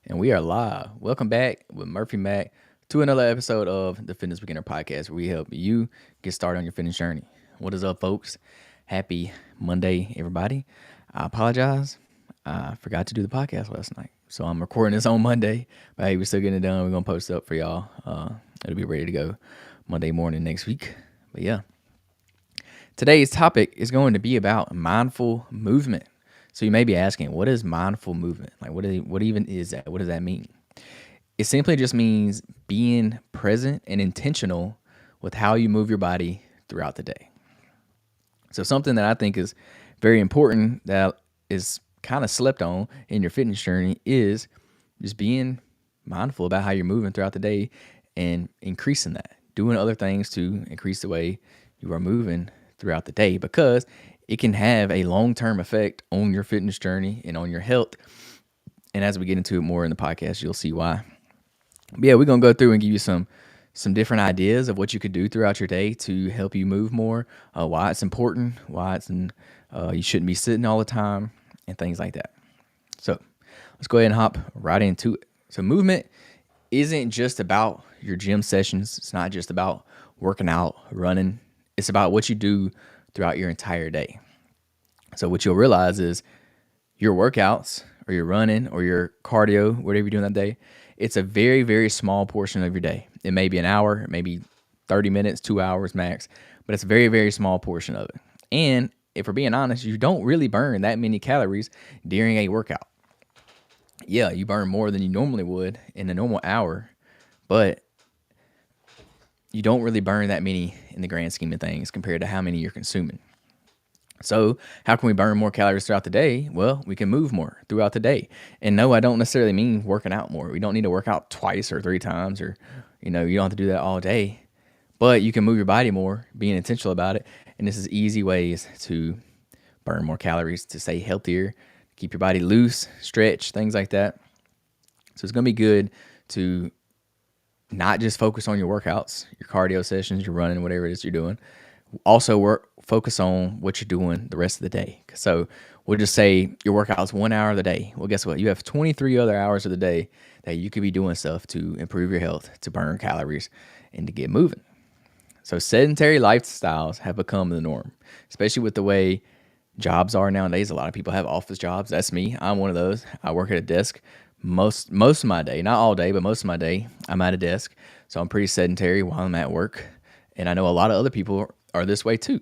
And we are live. Welcome back with Murphy Mac to another episode of the Fitness Beginner Podcast, where we help you get started on your fitness journey. What is up, folks? Happy Monday, everybody. I apologize. I forgot to do the podcast last night. So I'm recording this on Monday, but hey, we're still getting it done. We're going to post it up for y'all. It'll be ready to go Monday morning next week. But yeah, today's topic is going to be about mindful movement. So you may be asking, what is mindful movement? Like, what even is that? What does that mean? It simply just means being present and intentional with how you move your body throughout the day. So something that I think is very important that is kind of slept on in your fitness journey is just being mindful about how you're moving throughout the day and increasing that, doing other things to increase the way you are moving throughout the day, because it can have a long-term effect on your fitness journey and on your health. And as we get into it more in the podcast, you'll see why. But yeah, we're going to go through and give you some different ideas of what you could do throughout your day to help you move more, why it's important, why you shouldn't be sitting all the time, and things like that. So let's go ahead and hop right into it. So movement isn't just about your gym sessions. It's not just about working out, running. It's about what you do throughout your entire day. So what you'll realize is your workouts or your running or your cardio, whatever you're doing that day, it's a very, very small portion of your day. It may be an hour, maybe 30 minutes, 2 hours max, but it's a very, very small portion of it. And if we're being honest, you don't really burn that many calories during a workout. Yeah, you burn more than you normally would in a normal hour, but you don't really burn that many in the grand scheme of things compared to how many you're consuming. So how can we burn more calories throughout the day? Well, we can move more throughout the day. And no, I don't necessarily mean working out more. We don't need to work out twice or 3 times, or, you don't have to do that all day. But you can move your body more, being intentional about it. And this is easy ways to burn more calories, to stay healthier, keep your body loose, stretch, things like that. So it's going to be good to not just focus on your workouts, your cardio sessions, your running, whatever it is you're doing. Also focus on what you're doing the rest of the day. So we'll just say your workout's 1 hour of the day. Well, guess what? You have 23 other hours of the day that you could be doing stuff to improve your health, to burn calories, and to get moving. So sedentary lifestyles have become the norm, especially with the way jobs are nowadays. A lot of people have office jobs. That's me. I'm one of those. I work at a desk most of my day, not all day, but most of my day I'm at a desk. So I'm pretty sedentary while I'm at work. And I know a lot of other people are this way too.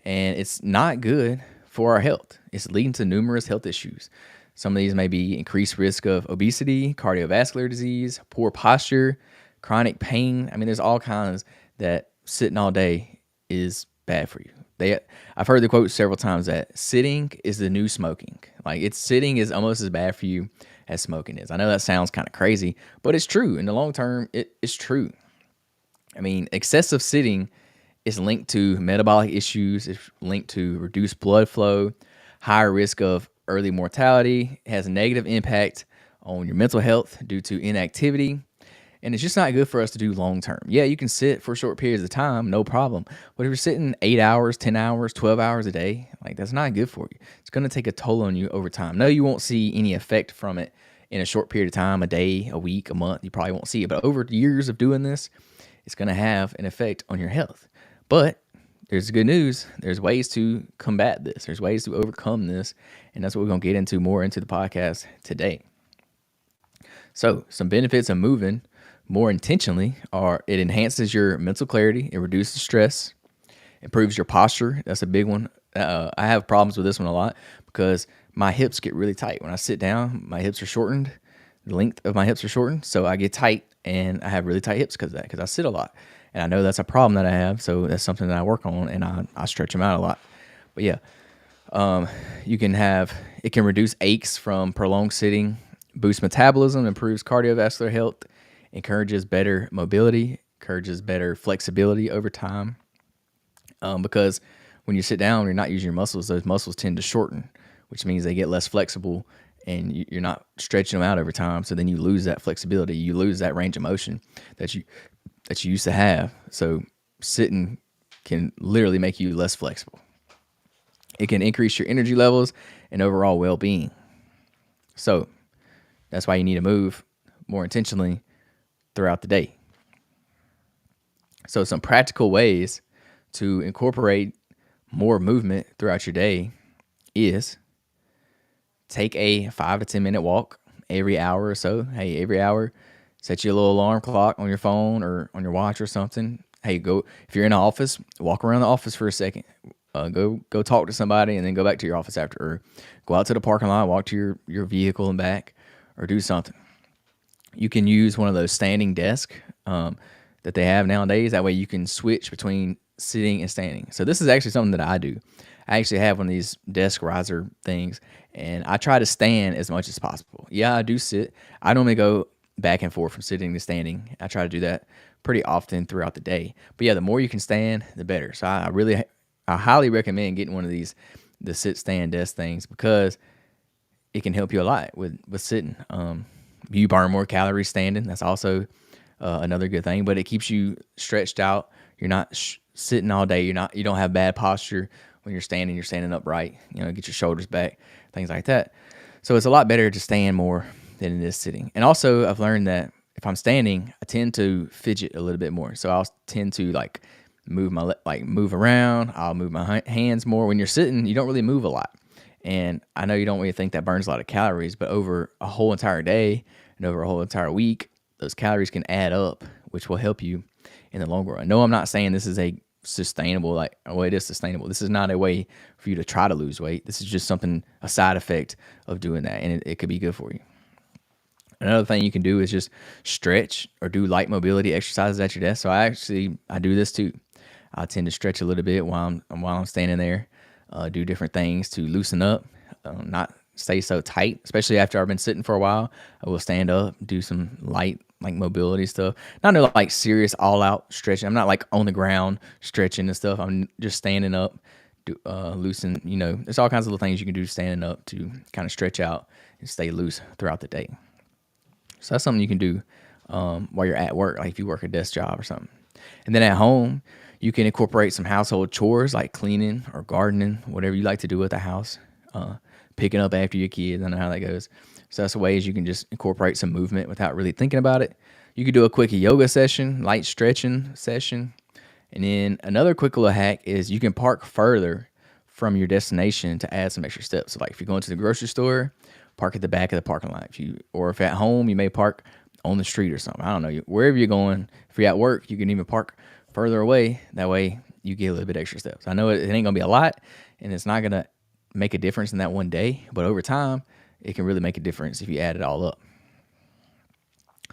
And it's not good for our health. It's leading to numerous health issues. Some of these may be increased risk of obesity, cardiovascular disease, poor posture, chronic pain. I mean, there's all kinds that sitting all day is bad for you. I've heard the quote several times that sitting is the new smoking. Like, sitting is almost as bad for you as smoking is. I know that sounds kind of crazy, but it's true. In the long term, it's true. I mean, excessive sitting is linked to metabolic issues. It's linked to reduced blood flow, higher risk of early mortality. It has a negative impact on your mental health due to inactivity. And it's just not good for us to do long term. Yeah, you can sit for short periods of time, no problem. But if you're sitting 8 hours, 10 hours, 12 hours a day, that's not good for you. It's going to take a toll on you over time. No, you won't see any effect from it in a short period of time, a day, a week, a month. You probably won't see it. But over years of doing this, it's going to have an effect on your health. But there's good news. There's ways to combat this. There's ways to overcome this. And that's what we're going to get into more into the podcast today. So some benefits of moving more intentionally are it enhances your mental clarity, it reduces stress, improves your posture. That's a big one. I have problems with this one a lot because my hips get really tight. When I sit down, my hips are shortened. The length of my hips are shortened, so I get tight, and I have really tight hips because of that, because I sit a lot. And I know that's a problem that I have, so that's something that I work on, and I stretch them out a lot. But yeah, it can reduce aches from prolonged sitting, boost metabolism, improves cardiovascular health, encourages better mobility, encourages better flexibility over time. Because when you sit down, you're not using your muscles. Those muscles tend to shorten, which means they get less flexible, and you're not stretching them out over time. So then you lose that flexibility. You lose that range of motion that you used to have. So sitting can literally make you less flexible. It can increase your energy levels and overall well-being. So That's why you need to move more intentionally throughout the day. So some practical ways to incorporate more movement throughout your day is take a 5 to 10 minute walk every hour or so. Hey, every hour, set you a little alarm clock on your phone or on your watch or something. Hey, go if you're in an office, walk around the office for a second. Go talk to somebody and then go back to your office after, or go out to the parking lot, walk to your vehicle and back, or do something. You can use one of those standing desks that they have nowadays. That way you can switch between sitting and standing. So this is actually something that I do. I actually have one of these desk riser things, and I try to stand as much as possible. Yeah, I do sit. I normally go back and forth from sitting to standing. I try to do that pretty often throughout the day. But yeah, the more you can stand, the better. So I highly recommend getting one of these, the sit stand desk things, because it can help you a lot with sitting. You burn more calories standing. That's also another good thing. But it keeps you stretched out. You're not sitting all day. You don't have bad posture when you're standing. You're standing upright. Get your shoulders back, things like that. So it's a lot better to stand more than it is sitting. And also, I've learned that if I'm standing, I tend to fidget a little bit more. So I'll tend to move around. I'll move my hands more. When you're sitting, you don't really move a lot. And I know you don't really think that burns a lot of calories, but over a whole entire day and over a whole entire week, those calories can add up, which will help you in the long run. No, I'm not saying this is a sustainable, it is sustainable. This is not a way for you to try to lose weight. This is just a side effect of doing that, and it could be good for you. Another thing you can do is just stretch or do light mobility exercises at your desk. So I do this too. I tend to stretch a little bit while I'm standing there, do different things to loosen up, not stay so tight, especially after I've been sitting for a while. I will stand up, do some light mobility stuff. Not no serious all out stretching. I'm not on the ground stretching and stuff. I'm just standing up, loosen. There's all kinds of little things you can do standing up to kind of stretch out and stay loose throughout the day. So that's something you can do while you're at work, if you work a desk job or something. And then at home, you can incorporate some household chores like cleaning or gardening, whatever you like to do at the house. Picking up after your kids, I know how that goes. So that's ways you can just incorporate some movement without really thinking about it. You could do a quick yoga session, light stretching session. And then another quick little hack is you can park further from your destination to add some extra steps. So if you're going to the grocery store, park at the back of the parking lot. If at home, you may park on the street or something. I don't know. Wherever you're going, if you're at work, you can even park further away. That way you get a little bit extra steps. I know it ain't going to be a lot, and it's not going to make a difference in that one day, but over time, it can really make a difference if you add it all up.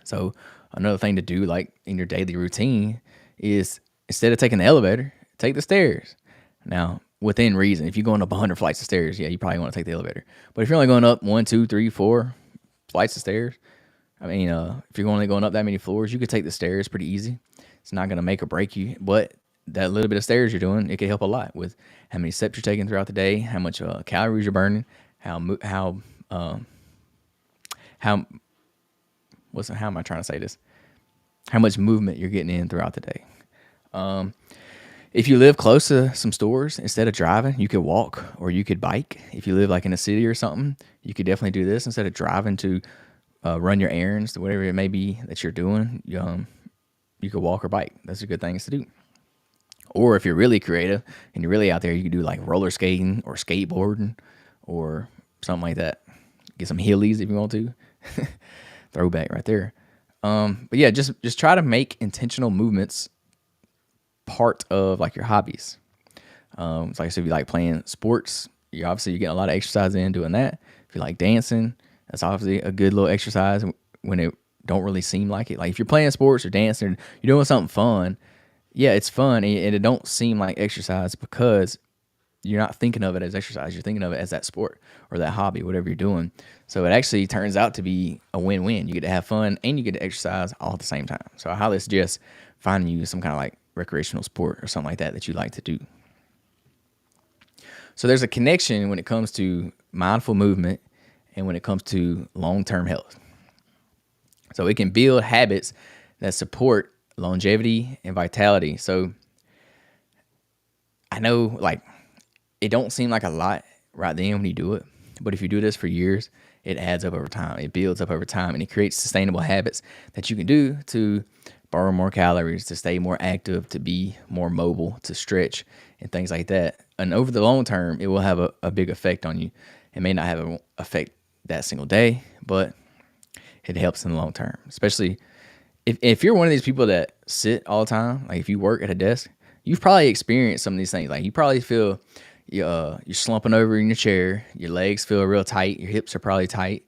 So another thing to do in your daily routine is, instead of taking the elevator, take the stairs. Now, within reason, if you're going up 100 flights of stairs, yeah, you probably want to take the elevator. But if you're only going up 1, 2, 3, 4 flights of stairs, if you're only going up that many floors, you could take the stairs pretty easy. It's not going to make or break you, but that little bit of stairs you're doing, it can help a lot with how many steps you're taking throughout the day, how much calories you're burning, how am I trying to say this? How much movement you're getting in throughout the day. If you live close to some stores, instead of driving, you could walk or you could bike. If you live in a city or something, you could definitely do this instead of driving to run your errands, whatever it may be that you're doing. You could walk or bike. Those are good things to do. Or if you're really creative and you're really out there, you could do roller skating or skateboarding or something like that. Get some Heelys if you want to. Throwback right there. But yeah, just try to make intentional movements part of your hobbies. So I said, if you like playing sports, you're getting a lot of exercise in doing that. If you like dancing, that's obviously a good little exercise when it don't really seem like it. If you're playing sports or dancing, you're doing something fun. Yeah, it's fun, and it don't seem like exercise because you're not thinking of it as exercise. You're thinking of it as that sport or that hobby, whatever you're doing. So it actually turns out to be a win-win. You get to have fun and you get to exercise all at the same time. So I highly suggest finding you some kind of recreational sport or something like that you like to do. So there's a connection when it comes to mindful movement and when it comes to long-term health. So it can build habits that support longevity and vitality. So I know it don't seem like a lot right then when you do it, but if you do this for years, it adds up over time. It builds up over time, and it creates sustainable habits that you can do to burn more calories, to stay more active, to be more mobile, to stretch, and things like that. And over the long term, it will have a big effect on you. It may not have an effect that single day, but it helps in the long term. Especially if you're one of these people that sit all the time, like if you work at a desk, you've probably experienced some of these things. Like you probably feel you're slumping over in your chair, your legs feel real tight, your hips are probably tight.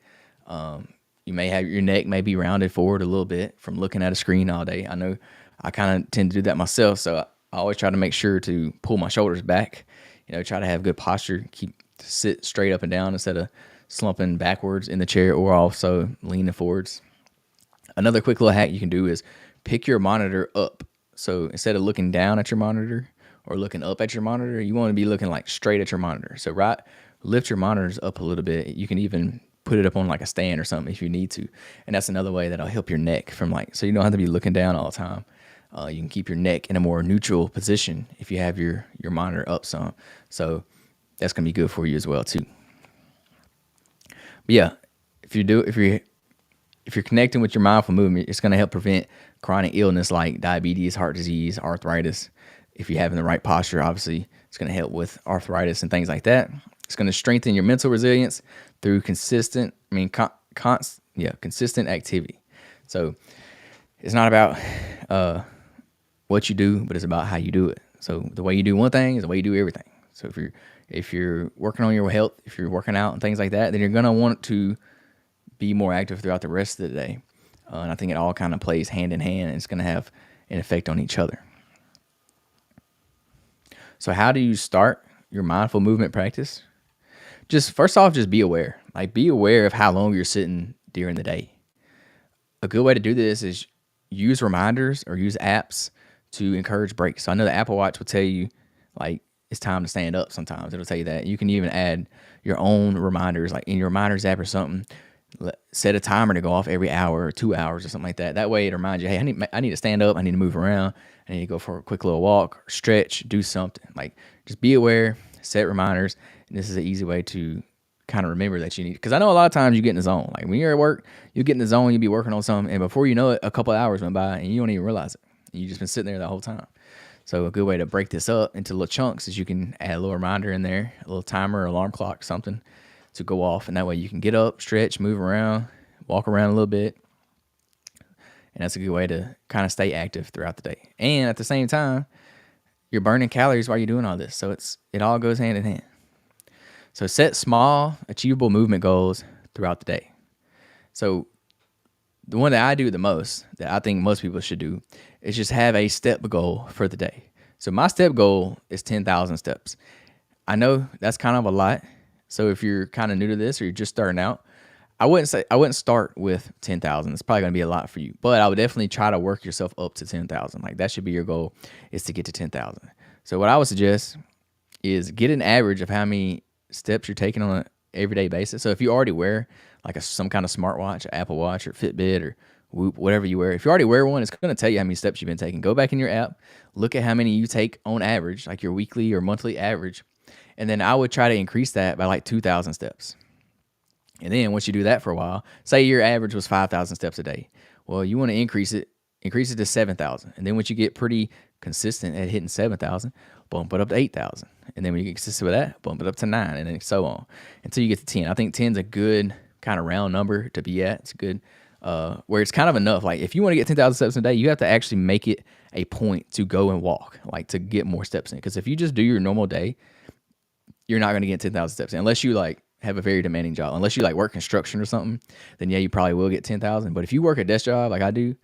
You may have your neck may be rounded forward a little bit from looking at a screen all day. I know I kind of tend to do that myself, so I always try to make sure to pull my shoulders back. Try to have good posture, sit straight up and down instead of slumping backwards in the chair, or also leaning forwards. Another quick little hack you can do is pick your monitor up. So instead of looking down at your monitor or looking up at your monitor, you want to be looking like straight at your monitor. So lift your monitors up a little bit. You can even put it up on like a stand or something if you need to. And that's another way that'll help your neck so you don't have to be looking down all the time. You can keep your neck in a more neutral position if you have your monitor up some. So that's going to be good for you as well too. But yeah, if you're connecting with your mindful movement, it's going to help prevent chronic illness like diabetes, heart disease, arthritis. If you're having the right posture, obviously, it's going to help with arthritis and things like that. It's going to strengthen your mental resilience through consistent activity. So it's not about what you do, but it's about how you do it. So the way you do one thing is the way you do everything. So if you're working on your health, if you're working out and things like that, then you're going to want to be more active throughout the rest of the day. And I think it all kind of plays hand in hand, and it's going to have an effect on each other. So how do you start your mindful movement practice? First off, just be aware. Like, be aware of how long you're sitting during the day. A good way to do this is use reminders or use apps to encourage breaks. So I know the Apple Watch will tell you, like, it's time to stand up sometimes. It'll tell you that. You can even add your own reminders, like in your reminders app or something. Set a timer to go off every hour or 2 hours or something like that. That way it reminds you, hey, I need to stand up. I need to move around. I need to go for a quick little walk, or stretch, do something. Like, just be aware, set reminders. And this is an easy way to kind of remember that you need. Because I know a lot of times you get in the zone. Like, when you're at work, you get in the zone, you be working on something, and before you know it, a couple of hours went by and you don't even realize it. You've just been sitting there the whole time. So a good way to break this up into little chunks is you can add a little reminder in there, a little timer, alarm clock, something to go off. And that way you can get up, stretch, move around, walk around a little bit. And that's a good way to kind of stay active throughout the day. And at the same time, you're burning calories while you're doing all this. So it all goes hand in hand. So set small, achievable movement goals throughout the day. So the one that I do the most, that I think most people should do, is just have a step goal for the day. So my step goal is 10,000 steps. I know that's kind of a lot. So if you're kind of new to this or you're just starting out, I wouldn't start with 10,000. It's probably going to be a lot for you, but I would definitely try to work yourself up to 10,000. Like, that should be your goal, is to get to 10,000. So what I would suggest is get an average of how many steps you're taking on an everyday basis. So if you already wear like some kind of smartwatch, Apple Watch or Fitbit or Whoop, whatever you wear, if you already wear one, it's going to tell you how many steps you've been taking. Go back in your app, look at how many you take on average, like your weekly or monthly average. And then I would try to increase that by like 2,000 steps. And then once you do that for a while, say your average was 5,000 steps a day. Well, you want to increase it to 7,000. And then once you get pretty consistent at hitting 7,000, bump it up to 8,000. And then when you get consistent with that, bump it up to 9, and then so on until you get to 10. I think 10 is a good kind of round number to be at. It's good where it's kind of enough. Like, if you want to get 10,000 steps a day, you have to actually make it a point to go and walk, like to get more steps in. Because if you just do your normal day, you're not going to get 10,000 steps in unless you like have a very demanding job. Unless you like work construction or something, then yeah, you probably will get 10,000. But if you work a desk job like I do,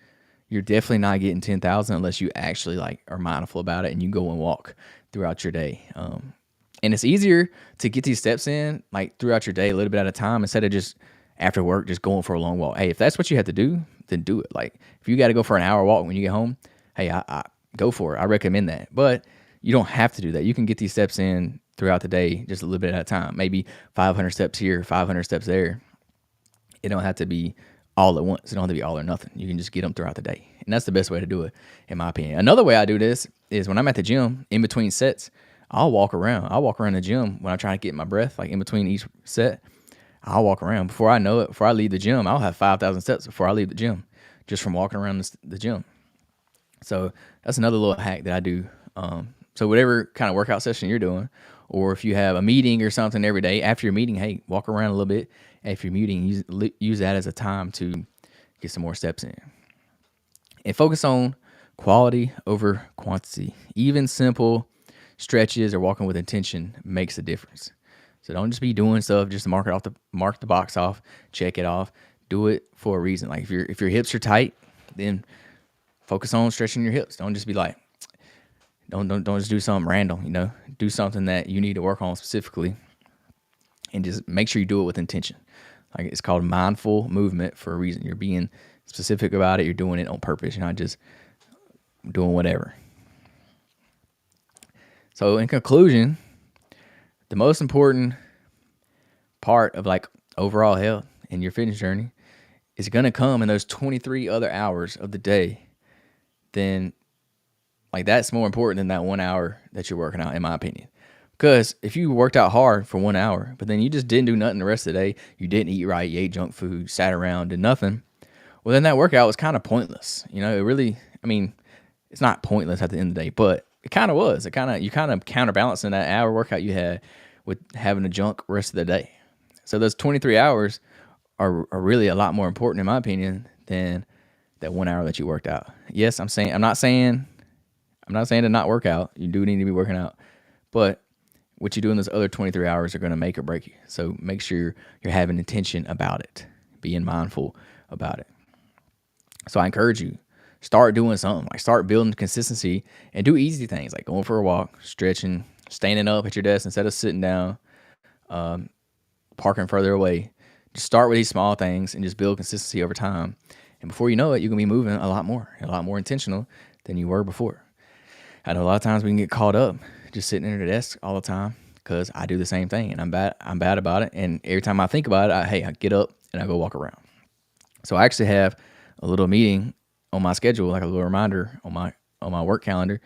you're definitely not getting 10,000 unless you actually like are mindful about it and you go and walk throughout your day. And it's easier to get these steps in like throughout your day a little bit at a time instead of just after work just going for a long walk. Hey, if that's what you have to do, then do it. Like, if you got to go for an hour walk when you get home, hey, I go for it. I recommend that. But you don't have to do that. You can get these steps in throughout the day just a little bit at a time. Maybe 500 steps here, 500 steps there. It don't have to be all at once. It don't have to be all or nothing. You can just get them throughout the day. And that's the best way to do it, in my opinion. Another way I do this is when I'm at the gym, in between sets, I'll walk around. I'll walk around the gym when I'm trying to get my breath, like in between each set. I'll walk around. Before I know it, before I leave the gym, I'll have 5,000 steps before I leave the gym, just from walking around the gym. So that's another little hack that I do. So whatever kind of workout session you're doing, or if you have a meeting or something every day, after your meeting, hey, walk around a little bit. After your meeting, use that as a time to get some more steps in. And focus on quality over quantity. Even simple stretches or walking with intention makes a difference. So don't just be doing stuff just to mark the box off, check it off. Do it for a reason. Like if your hips are tight, then focus on stretching your hips. Don't just be like, don't just do something random. Do something that you need to work on specifically, and just make sure you do it with intention. Like, it's called mindful movement for a reason. You're being specific about it. You're doing it on purpose. You're not just doing whatever. So in conclusion, the most important part of like overall health in your fitness journey is going to come in those 23 other hours of the day. Then like that's more important than that 1 hour that you're working out, in my opinion. Because if you worked out hard for 1 hour, but then you just didn't do nothing the rest of the day, you didn't eat right, you ate junk food, sat around, did nothing, well, then that workout was kind of pointless. It really, it's not pointless at the end of the day, but it kind of was. You kind of counterbalancing that hour workout you had with having a junk rest of the day. So those 23 hours are really a lot more important, in my opinion, than that 1 hour that you worked out. Yes, I'm not saying to not work out. You do need to be working out, but what you do in those other 23 hours are going to make or break you. So make sure you're having intention about it, being mindful about it. So I encourage you, start doing something. Like, start building consistency and do easy things like going for a walk, stretching, standing up at your desk instead of sitting down, parking further away. Just start with these small things and just build consistency over time. And before you know it, you're going to be moving a lot more intentional than you were before. I know a lot of times we can get caught up just sitting at the desk all the time, because I do the same thing and I'm bad about it. And every time I think about it, I get up and I go walk around. So I actually have a little meeting on my schedule, like a little reminder on my work calendar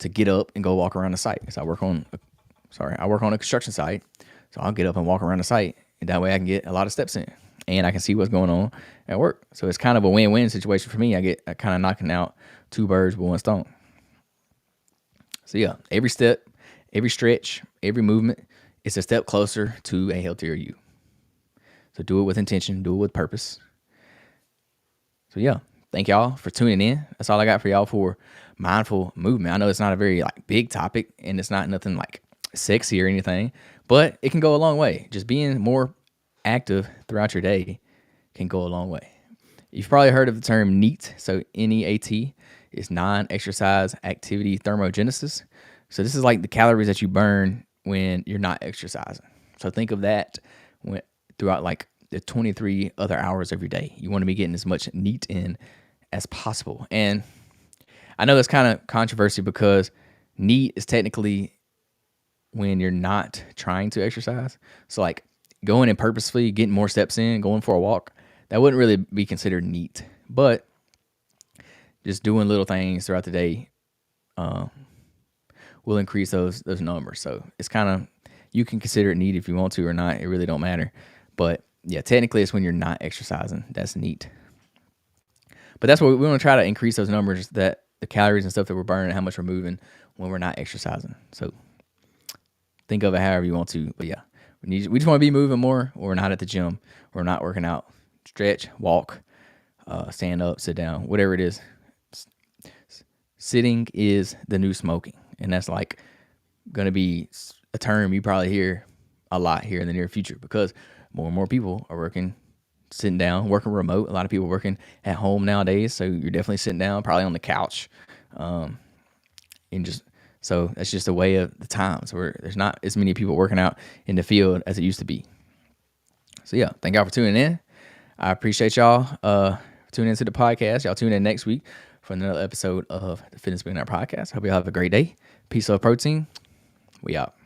to get up and go walk around the site. Because I work on a construction site. So I'll get up and walk around the site, and that way I can get a lot of steps in and I can see what's going on at work. So it's kind of a win-win situation for me. I kind of knocking out two birds with one stone. So yeah, every step, every stretch, every movement is a step closer to a healthier you. So do it with intention, do it with purpose. So yeah, thank y'all for tuning in. That's all I got for y'all for mindful movement. I know it's not a very big topic, and it's not nothing like sexy or anything, but it can go a long way. Just being more active throughout your day can go a long way. You've probably heard of the term NEAT. So NEAT is non-exercise activity thermogenesis. So this is like the calories that you burn when you're not exercising. So think of that throughout like the 23 other hours of your day. You want to be getting as much NEAT in as possible. And I know that's kind of controversy, because NEAT is technically when you're not trying to exercise. So like going and purposefully getting more steps in, going for a walk, that wouldn't really be considered NEAT. But just doing little things throughout the day will increase those numbers. So it's kind of, you can consider it NEAT if you want to or not. It really don't matter. But yeah, technically it's when you're not exercising. That's NEAT. But that's what we want to try to increase those numbers, that the calories and stuff that we're burning, how much we're moving when we're not exercising. So think of it however you want to. But yeah, we just want to be moving more. We're not at the gym. We're not working out. Stretch, walk, stand up, sit down, whatever it is. Sitting is the new smoking. And that's like going to be a term you probably hear a lot here in the near future, because more and more people are working, sitting down, working remote. A lot of people working at home nowadays. So you're definitely sitting down, probably on the couch. So that's just a way of the times where there's not as many people working out in the field as it used to be. So yeah, thank y'all for tuning in. I appreciate y'all tuning into the podcast. Y'all tune in next week for another episode of the Fitness Beginner Podcast. Hope y'all have a great day. Peace, love, protein. We out.